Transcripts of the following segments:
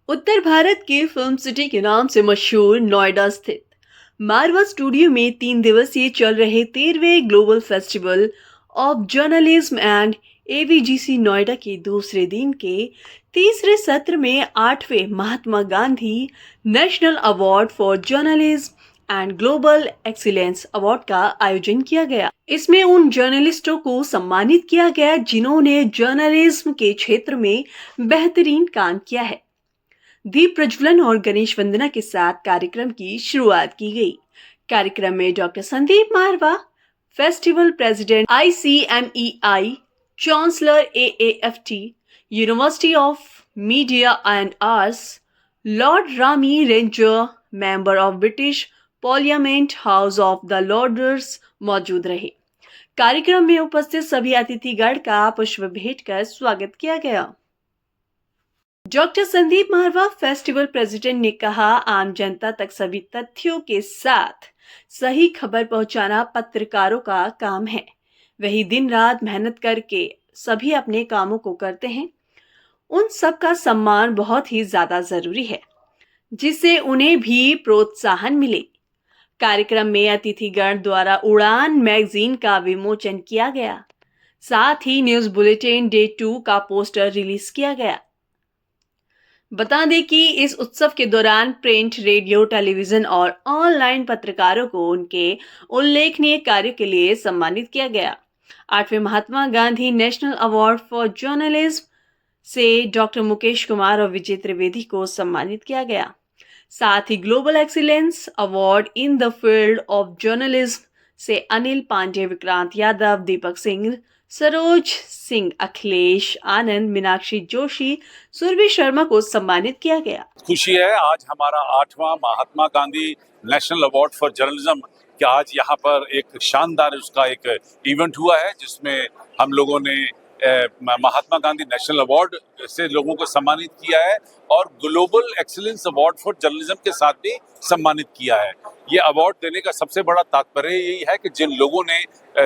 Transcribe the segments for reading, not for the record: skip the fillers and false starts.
उत्तर भारत के film city के नाम से मशहूर नोएडा स्थित मारवा स्टूडियो में 3 दिवसीय चल रहे 13वें global festival of journalism and AVGC Noida के दूसरे दिन के तीसरे सत्र में 8वें Mahatma Gandhi national award for journalism and global excellence award का आयोजन किया गया। इसमें उन जर्नलिस्टों को सम्मानित किया गया जिन्होंने जर्नलिज्म के क्षेत्र में बेहतरीन काम किया है। दीप प्रज्वलन और गणेश वंदना के साथ कार्यक्रम की शुरुआत की गई। कार्यक्रम में doctor Sandeep Marwah, festival president ICMEI, chancellor AAFT, university of media and arts, lord Rami Ranger, member of British parliament house of the lords मौजूद रहे। कार्यक्रम में उपस्थित सभी अतिथिगण का पुष्प भेंट कर स्वागत किया गया। Doctor Sandeep Marwah, festival president, ने कहा, आम जनता तक सभी तथ्यों के साथ सही खबर पहुंचाना पत्रकारों का काम है। वही दिन रात मेहनत करके सभी अपने कामों को करते हैं। उन सब का सम्मान बहुत ही ज्यादा जरूरी है, जिससे उन्हें भी प्रोत्साहन मिले। कार्यक्रम में अतिथिगण द्वारा उड़ान मैगजीन का विमोचन किया गया। साथ ही न्यूज बुलेटिन डे 2 का पोस्टर रिलीज किया गया। बता दें कि इस उत्सव के दौरान प्रिंट, रेडियो, टेलीविजन और ऑनलाइन पत्रकारों को उनके उल्लेखनीय कार्य के लिए सम्मानित किया गया। 8वें Mahatma Gandhi national award for journalism से डॉक्टर मुकेश कुमार और विजय त्रिवेदी को सम्मानित किया गया। साथ ही global excellence award in the field of journalism से अनिल पांडे, विक्रांत यादव, दीपक सिंह, सरोज सिंह, अखिलेश आनंद, मीनाक्षी जोशी, सुरभि शर्मा को सम्मानित किया गया। खुशी है, आज हमारा 8वां Mahatma Gandhi national award for journalism कि आज यहाँ पर एक शानदार उसका एक इवेंट हुआ है, जिसमें हम लोगों ने महात्मा गांधी नेशनल अवार्ड से लोगों को सम्मानित किया है और global excellence award for journalism के साथ भी सम्मानित किया है। ये अवार्ड देने का सबसे बड़ा तात्पर्य यही है कि जिन लोगों ने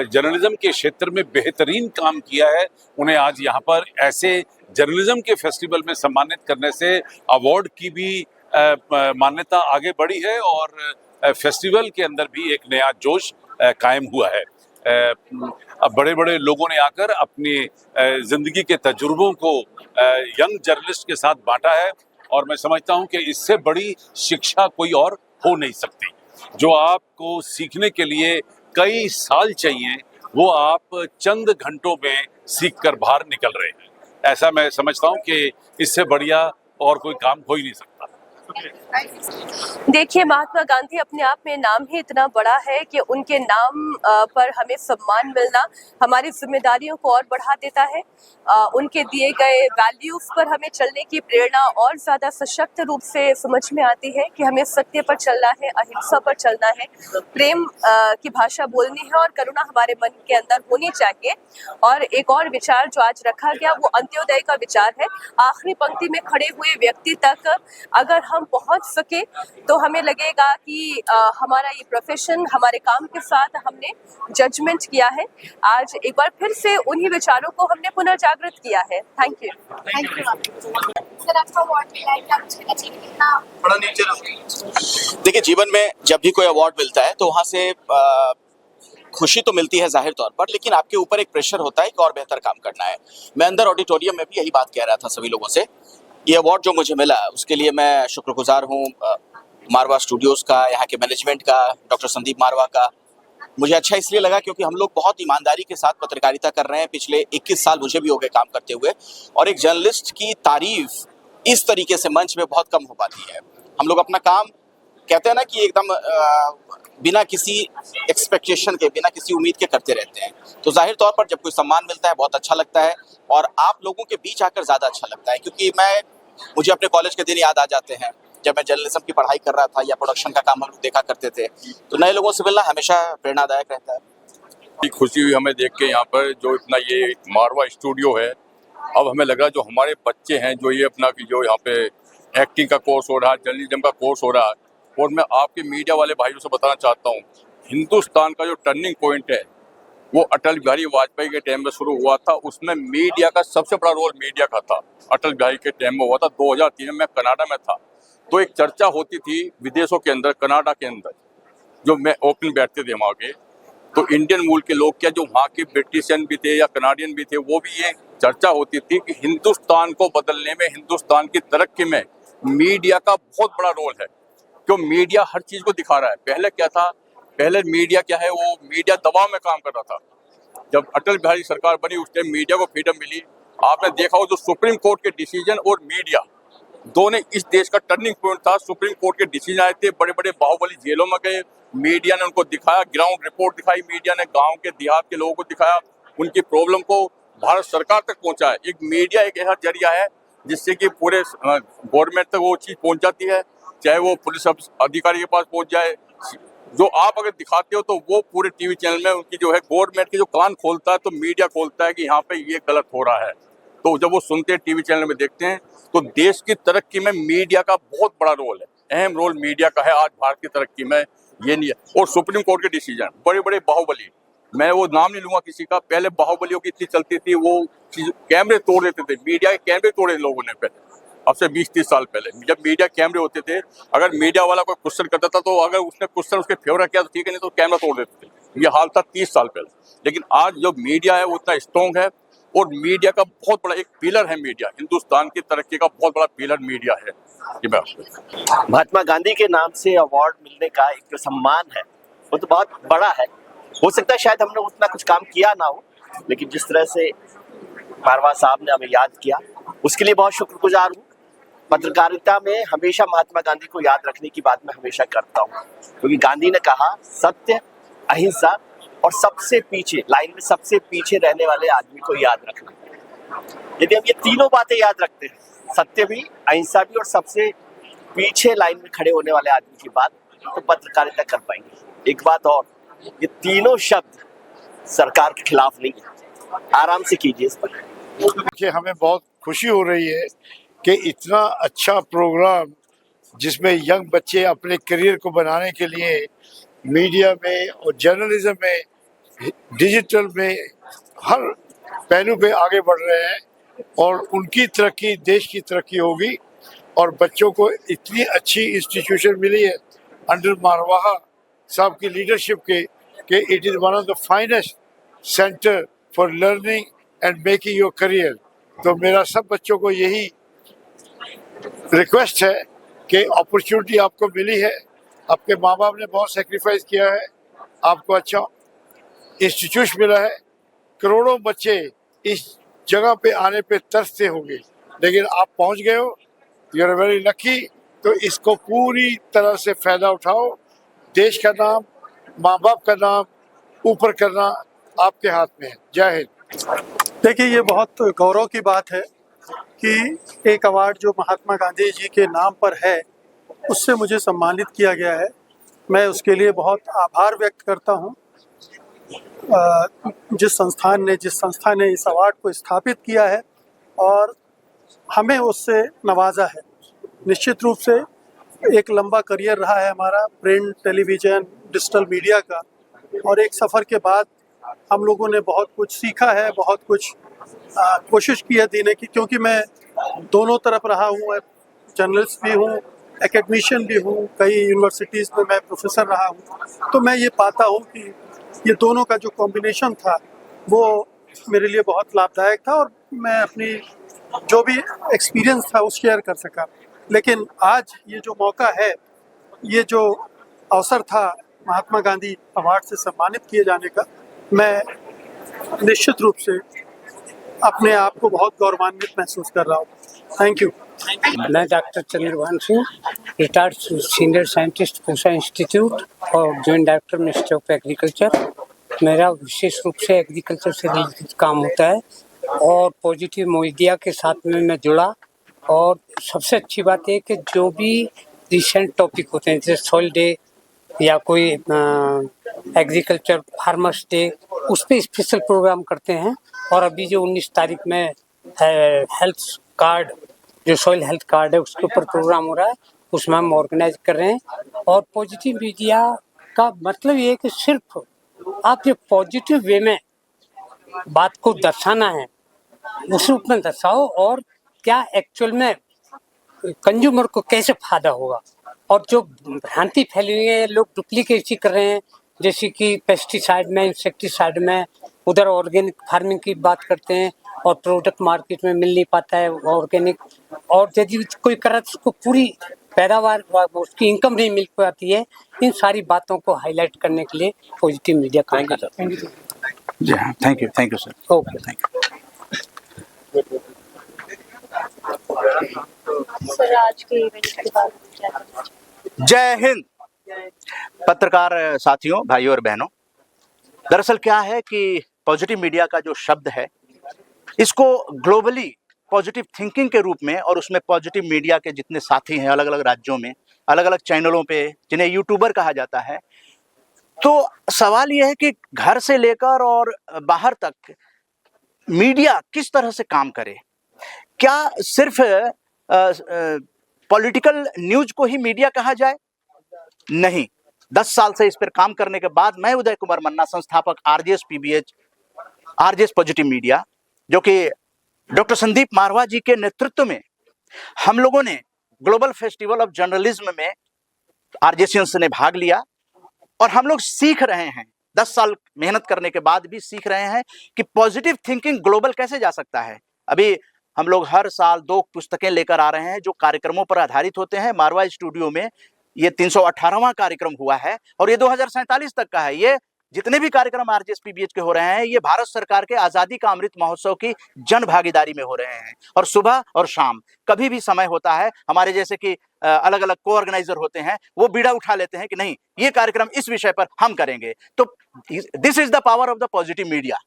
जर्नलिज्म के क्षेत्र में बेहतरीन काम किया है, उन्हें आज यहाँ पर ऐसे जर्नलिज्म के फेस्टिवल में सम्मानित करने से अवार्ड की भी मान्यता आगे बढ़ी है और फेस्टिवल के अंदर भी एक नया जोश कायम हुआ है। अब बड़े बड़े लोगों ने आकर अपनी जिंदगी के तजुर्बों को यंग जर्नलिस्ट के साथ बांटा है और मैं समझता हूं कि इससे बड़ी शिक्षा कोई और हो नहीं सकती। जो आपको सीखने के लिए कई साल चाहिए, वो आप चंद घंटों में सीख कर बाहर निकल रहे हैं। ऐसा मैं समझता हूं कि इससे बढ़िया और कोई काम हो ही नहीं सकता। देखिए, महात्मा गांधी अपने आप में नाम ही इतना बड़ा है कि उनके नाम पर हमें सम्मान मिलना हमारी जिम्मेदारियों को और बढ़ा देता है। उनके दिए गए वैल्यूज पर हमें चलने की प्रेरणा और ज्यादा सशक्त रूप से समझ में आती है कि हमें सत्य पर चलना है, अहिंसा पर चलना है, प्रेम की भाषा बोलनी है और करुणा हमारे मन के अंदर होनी चाहिए। और एक और विचार जो आज रखा गया वो अंत्योदय का विचार है। आखिरी पंक्ति में खड़े हुए व्यक्ति तक अगर हम पहुंच सके तो हमें लगेगा कि हमारा ये प्रोफेशन, हमारे काम के साथ हमने जजमेंट किया है। आज एक बार फिर से उन्हीं विचारों को हमने पुनर्जागृत किया है। Thank you. देखिए, जीवन में जब भी कोई अवार्ड मिलता है तो वहाँ से खुशी तो मिलती है जाहिर तौर पर, लेकिन आपके ऊपर एक प्रेशर होता है कि और बेहतर काम करना है। मैं अंदर ऑडिटोरियम में भी यही बात कह रहा था सभी लोगों से। ये अवार्ड जो मुझे मिला उसके लिए मैं शुक्रगुजार हूँ मारवा स्टूडियोज़ का, यहाँ के मैनेजमेंट का, डॉक्टर संदीप मारवा का। मुझे अच्छा इसलिए लगा क्योंकि हम लोग बहुत ईमानदारी के साथ पत्रकारिता कर रहे हैं। पिछले 21 साल मुझे भी हो गए काम करते हुए, और एक जर्नलिस्ट की तारीफ इस तरीके से मंच में बहुत कम हो पाती है। हम लोग अपना काम कहते हैं ना कि एकदम बिना किसी एक्सपेक्टेशन के, बिना किसी उम्मीद के करते रहते हैं। तो जाहिर तौर पर जब कोई सम्मान मिलता है बहुत अच्छा लगता है, और आप लोगों के बीच आकर ज़्यादा अच्छा लगता है। क्योंकि मुझे अपने कॉलेज के दिन याद आ जाते हैं जब मैं जर्नलिज्म की पढ़ाई कर रहा था या प्रोडक्शन का काम हम लोग देखा करते थे। तो नए लोगों से मिलना हमेशा प्रेरणादायक रहता है। खुशी हुई हमें देख के यहाँ पर जो इतना ये मारवा स्टूडियो है। अब हमें लगा जो हमारे बच्चे हैं जो ये अपना जो यहाँ पे एक्टिंग का कोर्स हो रहा है, जर्नलिज्म का कोर्स हो रहा है, और मैं आपके मीडिया वाले भाइयों से बताना चाहता हूँ, हिंदुस्तान का जो टर्निंग पॉइंट है वो अटल बिहारी वाजपेयी के टाइम में शुरू हुआ था। उसमें मीडिया का सबसे बड़ा रोल मीडिया का था। अटल बिहारी के टाइम में हुआ था। 2003 में कनाडा में था, तो एक चर्चा होती थी विदेशों के अंदर, कनाडा के अंदर, जो मैं ओपन बैठते थे वहाँ के, तो इंडियन मूल के लोग क्या, जो वहाँ के ब्रिटिशियन भी थे या कनाडियन भी थे, वो भी ये चर्चा होती थी कि हिंदुस्तान को बदलने में, हिंदुस्तान की तरक्की में मीडिया का बहुत बड़ा रोल है। क्यों? मीडिया हर चीज को दिखा रहा है। पहले क्या था, पहले मीडिया क्या है, वो मीडिया दबाव में काम कर रहा था। जब अटल बिहारी सरकार बनी उस टाइम मीडिया को फ्रीडम मिली। आपने देखा हो जो सुप्रीम कोर्ट के डिसीजन और मीडिया दोनों इस देश का टर्निंग पॉइंट था। सुप्रीम कोर्ट के डिसीजन आए थे, बड़े बड़े बाहुबली जेलों में गए, मीडिया ने उनको दिखाया, ग्राउंड रिपोर्ट दिखाई, मीडिया ने गांव के देहात के लोगों को दिखाया, उनकी प्रॉब्लम को भारत सरकार तक पहुंचाया। एक मीडिया एक ऐसा जरिया है जिससे कि पूरे गवर्नमेंट तक वो चीज पहुंच जाती है, चाहे वो पुलिस अधिकारी के पास पहुंच जाए। जो आप अगर दिखाते हो तो वो पूरे टीवी चैनल में उनकी जो है गवर्नमेंट के जो कान खोलता है, तो मीडिया खोलता है कि यहाँ पे ये गलत हो रहा है। तो जब वो सुनते हैं, टीवी चैनल में देखते हैं, तो देश की तरक्की में मीडिया का बहुत बड़ा रोल है, अहम रोल मीडिया का है आज भारत की तरक्की में। ये नहीं है। और सुप्रीम कोर्ट के डिसीजन, बड़े बड़े बाहुबली, मैं वो नाम नहीं लूंगा किसी का, पहले बाहुबलियों की इतनी चलती थी, वो कैमरे तोड़ देते थे, मीडिया के कैमरे तोड़े लोगों ने पहले, अब से 20-30 साल पहले जब मीडिया कैमरे होते थे। अगर मीडिया वाला कोई क्वेश्चन करता था, तो अगर उसने क्वेश्चन उसके फेवर किया तो ठीक है, नहीं तो कैमरा तोड़ देते थे। ये हाल था 30 साल पहले। लेकिन आज जो मीडिया है वो इतना स्ट्रॉन्ग है, और मीडिया का बहुत बड़ा एक पिलर है मीडिया, हिंदुस्तान की तरक्की का बहुत बड़ा पिलर मीडिया है। ये बात महात्मा गांधी के नाम से अवार्ड मिलने का एक जो सम्मान है वो तो बहुत बड़ा है। हो सकता है शायद हमने उतना कुछ काम किया ना हो, लेकिन जिस तरह से मारवा साहब ने हमें याद किया उसके लिए बहुत शुक्रगुजार हूँ। पत्रकारिता में हमेशा महात्मा गांधी को याद रखने की बात मैं हमेशा करता हूँ, क्योंकि गांधी ने कहा सत्य, अहिंसा और सबसे पीछे, लाइन में सबसे पीछे रहने वाले आदमी को याद रखना। यदि हम ये तीनों बातें याद रखते हैं, सत्य भी, अहिंसा भी और सबसे पीछे लाइन में खड़े होने वाले आदमी की बात, तो पत्रकारिता कर पाएंगे। एक बात और, ये तीनों शब्द सरकार के खिलाफ नहीं है, आराम से कीजिए इस पर। देखिए, हमें बहुत खुशी हो रही है कि इतना अच्छा प्रोग्राम जिसमें यंग बच्चे अपने करियर को बनाने के लिए मीडिया में और जर्नलिज्म में, डिजिटल में, हर पहलू पे आगे बढ़ रहे हैं, और उनकी तरक्की देश की तरक्की होगी। और बच्चों को इतनी अच्छी इंस्टीट्यूशन मिली है अंडर मारवाहा साहब की लीडरशिप के, कि it is one of the finest centre for learning and making your career. तो मेरा सब बच्चों को यही रिक्वेस्ट है कि अपॉर्चुनिटी आपको मिली है, आपके माँ बाप ने बहुत सेक्रीफाइस किया है, आपको अच्छा इंस्टीट्यूट मिला है। करोड़ों बच्चे इस जगह पे आने पे तरसते होंगे, लेकिन आप पहुंच गए हो, यू आर वेरी लकी। तो इसको पूरी तरह से फायदा उठाओ। देश का नाम, माँ बाप का नाम ऊपर करना आपके हाथ में है। जय हिंद। देखिए, ये बहुत गौरव की बात है कि एक अवार्ड जो महात्मा गांधी जी के नाम पर है उससे मुझे सम्मानित किया गया है। मैं उसके लिए बहुत आभार व्यक्त करता हूँ। जिस संस्था ने इस अवार्ड को स्थापित किया है और हमें उससे नवाजा है। निश्चित रूप से एक लंबा करियर रहा है हमारा प्रिंट, टेलीविज़न, डिजिटल मीडिया का, और एक सफ़र के बाद हम लोगों ने बहुत कुछ सीखा है, बहुत कुछ कोशिश की है देने की, क्योंकि मैं दोनों तरफ रहा हूँ, जर्नलिस्ट भी हूँ, एकेडमिशियन भी हूँ, कई यूनिवर्सिटीज़ में मैं प्रोफेसर रहा हूँ। तो मैं ये पाता हूँ कि ये दोनों का जो कॉम्बिनेशन था वो मेरे लिए बहुत लाभदायक था, और मैं अपनी जो भी एक्सपीरियंस था उस शेयर कर सका। लेकिन आज ये जो मौका है, ये जो अवसर था महात्मा गांधी अवार्ड से सम्मानित किए जाने का, मैं निश्चित रूप से अपने आप को बहुत गौरवान्वित महसूस कर रहा हूँ। Thank you. मैं doctor Chandrabhan Singh, retired senior scientist Pusa institute और joint director ministry of agriculture. मेरा विशेष रूप से एग्रीकल्चर से रिलेटेड काम होता है और पॉजिटिव मीडिया के साथ में मैं जुड़ा। और सबसे अच्छी बात है कि जो भी रिसेंट टॉपिक होते हैं, जैसे सॉइल डे या कोई एग्रीकल्चर फार्मर्स डे, उस पर स्पेशल प्रोग्राम करते हैं। और अभी जो 19 तारीख में हेल्थ कार्ड, जो सॉइल हेल्थ कार्ड है, उसके ऊपर प्रोग्राम हो रहा है, उसमें हम ऑर्गेनाइज कर रहे हैं। और पॉजिटिव मीडिया का मतलब ये है कि सिर्फ आप ये पॉजिटिव वे में बात को दर्शाना है उस रूप में दर्शाओ, और क्या एक्चुअल में कंज्यूमर को कैसे फायदा होगा। और जो भ्रांति फैली हुई है, लोग डुप्लीकेसी कर रहे हैं, जैसे कि पेस्टिसाइड में, इंसेक्टिसाइड में, उधर ऑर्गेनिक फार्मिंग की बात करते हैं और प्रोडक्ट मार्केट में मिल नहीं पाता है ऑर्गेनिक, और यदि कोई करे तो उसको पूरी पैदावार उसकी इनकम नहीं मिल पाती है। इन सारी बातों को हाईलाइट करने के लिए पॉजिटिव मीडिया काम कर रहा है। जी हाँ, thank you sir. Okay, thank you. Sir आज के इवेंट के बारे में क्या कहना चाहिए? जय हिंद पत्रकार साथियों, भाइयों और बहनों। दरअसल क्या है कि पॉजिटिव मीडिया का जो शब्द है, इसको ग्लोबली पॉजिटिव थिंकिंग के रूप में, और उसमें पॉजिटिव मीडिया के जितने साथी हैं अलग अलग राज्यों में, अलग अलग चैनलों पे, जिन्हें यूट्यूबर कहा जाता है, तो सवाल यह है कि घर से लेकर और बाहर तक मीडिया किस तरह से काम करे। क्या सिर्फ पॉलिटिकल न्यूज को ही मीडिया कहा जाए? नहीं। 10 साल से इस पर काम करने के बाद मैं उदय कुमार मन्ना, संस्थापक RJS PBH, RJS positive media, जो कि डॉक्टर संदीप मारवा जी के नेतृत्व में हम लोगों ने ग्लोबल फेस्टिवल ऑफ जर्नलिज्म में आरजेएसियंस ने भाग लिया, और हम लोग सीख रहे हैं, 10 साल मेहनत करने के बाद भी सीख रहे हैं कि पॉजिटिव थिंकिंग ग्लोबल कैसे जा सकता है। अभी हम लोग हर साल 2 पुस्तकें लेकर आ रहे हैं जो कार्यक्रमों पर आधारित होते हैं। मारवा स्टूडियो में ये 318वां कार्यक्रम हुआ है, और ये 2047 तक का है। ये जितने भी कार्यक्रम आरजेएस पीबीएच के हो रहे हैं, ये भारत सरकार के आजादी का अमृत महोत्सव की जन भागीदारी में हो रहे हैं, और सुबह और शाम कभी भी समय होता है, हमारे जैसे कि अलग अलग को ऑर्गेनाइजर होते हैं, वो बीड़ा उठा लेते हैं कि नहीं, ये कार्यक्रम इस विषय पर हम करेंगे। तो this is the power of the positive media.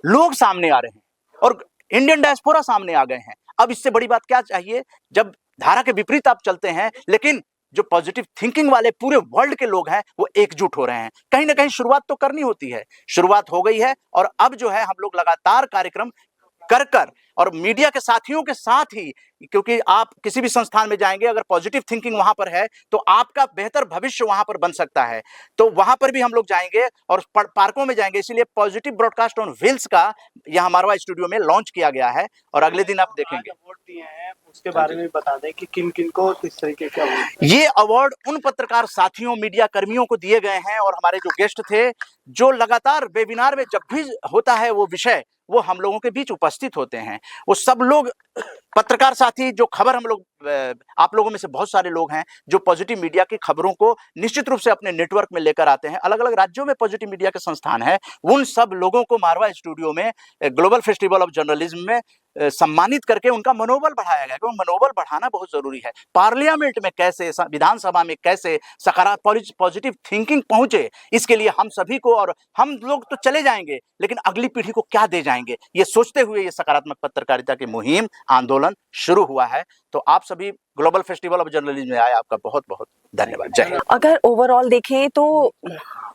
लोग सामने आ रहे हैं और इंडियन डायस्पोरा सामने आ गए हैं। अब इससे बड़ी बात क्या चाहिए, जब धारा के विपरीत आप चलते हैं, लेकिन जो पॉजिटिव थिंकिंग वाले पूरे वर्ल्ड के लोग हैं वो एकजुट हो रहे हैं। कहीं ना कहीं शुरुआत तो करनी होती है, शुरुआत हो गई है, और अब जो है हम लोग लगातार कार्यक्रम कर और मीडिया के साथियों के साथ ही, क्योंकि आप किसी भी संस्थान में जाएंगे, अगर पॉजिटिव थिंकिंग वहां पर है तो आपका बेहतर भविष्य वहां पर बन सकता है। तो वहां पर भी हम लोग जाएंगे और पार्कों में जाएंगे। इसीलिए पॉजिटिव ब्रॉडकास्ट ऑन व्हील्स का यहाँ मारवा स्टूडियो में लॉन्च किया गया है, और अगले दिन आप देखेंगे। अवार्ड दिए हैं उसके बारे में बता दें कि किन किन को किस तरीके के अवार्ड। ये अवार्ड उन पत्रकार साथियों, मीडिया कर्मियों को दिए गए हैं, और हमारे जो गेस्ट थे, जो लगातार वेबिनार में जब भी होता है वो विषय, वो हम लोगों के बीच उपस्थित होते हैं। वो सब लोग पत्रकार साथी, जो खबर हम लोग, आप लोगों में से बहुत सारे लोग हैं जो पॉजिटिव मीडिया की खबरों को निश्चित रूप से अपने नेटवर्क में लेकर आते हैं। अलग अलग राज्यों में पॉजिटिव मीडिया के संस्थान हैं, उन सब लोगों को मारवा स्टूडियो में ग्लोबल फेस्टिवल ऑफ जर्नलिज्म में सम्मानित करके उनका मनोबल बढ़ाया गया, क्योंकि मनोबल बढ़ाना बहुत जरूरी है। पार्लियामेंट में कैसे, विधानसभा में कैसे सकारात्मक पॉजिटिव थिंकिंग पहुंचे, इसके लिए हम सभी को, और हम लोग तो चले जाएंगे लेकिन अगली पीढ़ी को क्या दे जाएंगे, ये सोचते हुए ये सकारात्मक पत्रकारिता की मुहिम, आंदोलन शुरू हुआ है। तो आप सभी ग्लोबल फेस्टिवल ऑफ जर्नलिज्म में आए, आपका बहुत बहुत धन्यवाद। जय हिंद। अगर ओवरऑल देखें तो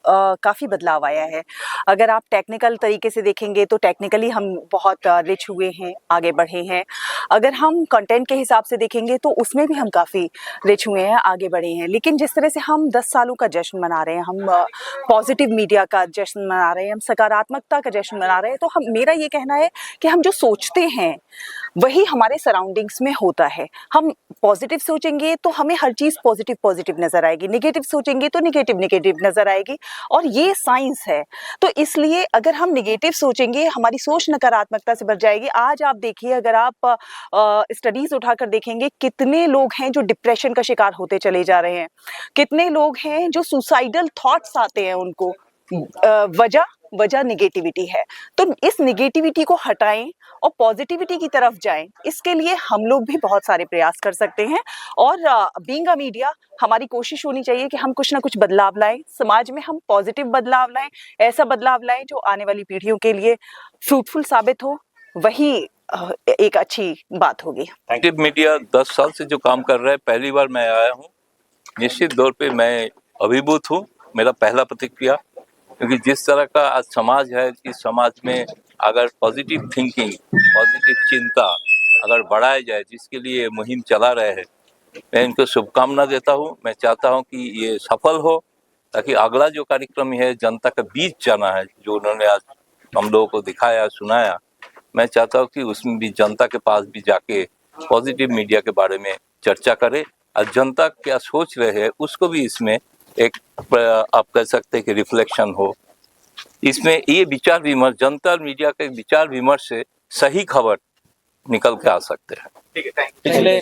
काफ़ी बदलाव आया है। अगर आप टेक्निकल तरीके से देखेंगे तो टेक्निकली हम बहुत रिच हुए हैं, आगे बढ़े हैं। अगर हम कंटेंट के हिसाब से देखेंगे तो उसमें भी हम काफ़ी रिच हुए हैं, आगे बढ़े हैं। लेकिन जिस तरह से हम 10 सालों का जश्न मना रहे हैं, हम पॉजिटिव मीडिया का जश्न मना रहे हैं, हम सकारात्मकता का जश्न मना रहे हैं, तो हम, मेरा ये कहना है कि हम जो सोचते हैं वही हमारे सराउंडिंग्स में होता है। हम पॉजिटिव सोचेंगे तो हमें हर चीज़ पॉजिटिव पॉजिटिव नज़र आएगी, निगेटिव सोचेंगे तो निगेटिव निगेटिव नज़र आएगी, और ये साइंस है। तो इसलिए अगर हम निगेटिव सोचेंगे, हमारी सोच नकारात्मकता से भर जाएगी। आज आप देखिए, अगर आप स्टडीज उठाकर देखेंगे, कितने लोग हैं जो डिप्रेशन का शिकार होते चले जा रहे हैं, कितने लोग हैं जो सुसाइडल थॉट्स आते हैं उनको, वजह निगेटिविटी है। तो इस निगेटिविटी को हटाएं और पॉजिटिविटी की तरफ जाएं। इसके लिए हम लोग भी बहुत सारे प्रयास कर सकते हैं, और बीइंग अ मीडिया हमारी कोशिश होनी चाहिए कि हम कुछ ना कुछ बदलाव लाएं समाज में, हम पॉजिटिव बदलाव लाएं, ऐसा बदलाव लाएं जो आने वाली पीढ़ियों के लिए फ्रूटफुल साबित हो। वही एक अच्छी बात होगी। पॉजिटिव मीडिया 10 साल से जो काम कर रहा है, पहली बार मैं आया हूँ, निश्चित तौर पे मैं अभिभूत हूँ। मेरा पहला प्रतिक्रिया, क्योंकि जिस तरह का आज समाज है, इस समाज में अगर पॉजिटिव थिंकिंग, पॉजिटिव चिंता अगर बढ़ाया जाए, जिसके लिए मुहिम चला रहे हैं, मैं इनको शुभकामना देता हूँ। मैं चाहता हूँ कि ये सफल हो, ताकि अगला जो कार्यक्रम है जनता के बीच जाना है, जो उन्होंने आज हम लोगों को दिखाया सुनाया, मैं चाहता हूँ कि उसमें भी जनता के पास भी जाके पॉजिटिव मीडिया के बारे में चर्चा करे और जनता क्या सोच रहे हैं उसको भी इसमें एक आप कह सकते हैं कि रिफ्लेक्शन हो। इसमें ये विचार विमर्श, जनता और मीडिया के विचार विमर्श से सही खबर निकल के आ सकते हैं। पिछले